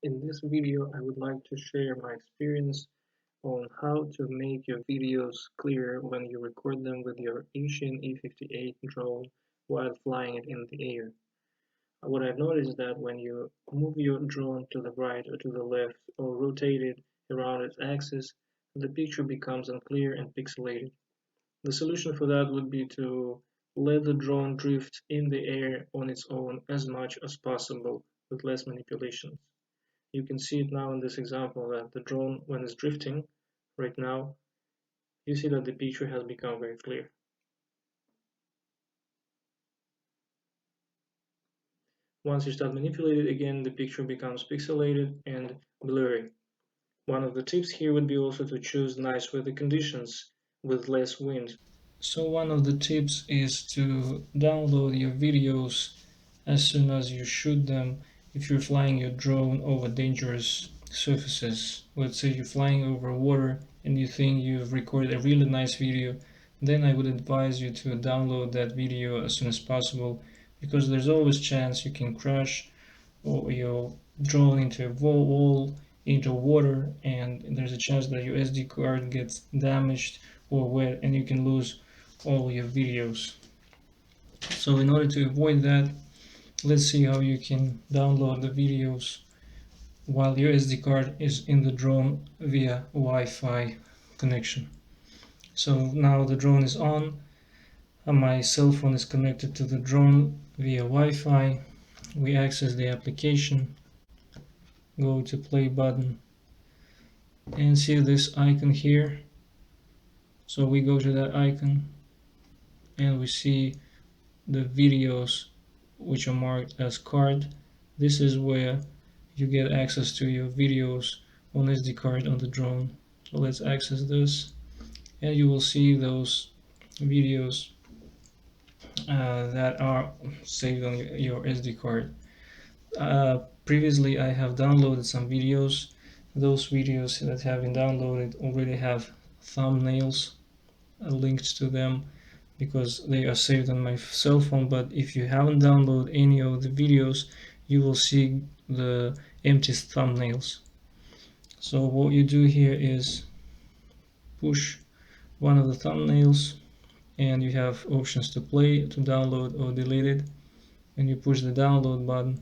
In this video, I would like to share my experience on how to make your videos clear when you record them with your Eachine E58 drone while flying it in the air. What I've noticed is that when you move your drone to the right or to the left or rotate it around its axis, the picture becomes unclear and pixelated. The solution for that would be to let the drone drift in the air on its own as much as possible with less manipulations. You can see it now in this example that the drone, when it's drifting right now, you see that the picture has become very clear. Once you start manipulating it again, the picture becomes pixelated and blurry. One of the tips here would be also to choose nice weather conditions with less wind. So one of the tips is to download your videos as soon as you shoot them if you're flying your drone over dangerous surfaces. Let's say you're flying over water and you think you've recorded a really nice video, then I would advise you to download that video as soon as possible, because there's always chance you can crash or your drone into a wall, into water, and there's a chance that your SD card gets damaged or wet and you can lose all your videos. So in order to avoid that, let's see how you can download the videos while your SD card is in the drone via Wi-Fi connection. So now the drone is on, and my cell phone is connected to the drone via Wi-Fi. We access the application, go to play button, and see this icon here. So we go to that icon and we see the videos which are marked as card. This is where you get access to your videos on SD card on the drone. So let's access this, and you will see those videos that are saved on your SD card. Previously I have downloaded some videos. Those videos that have been downloaded already have thumbnails linked to them because they are saved on my cell phone, but if you haven't downloaded any of the videos, you will see the empty thumbnails. So what you do here is push one of the thumbnails and you have options to play, to download or delete it, and you push the download button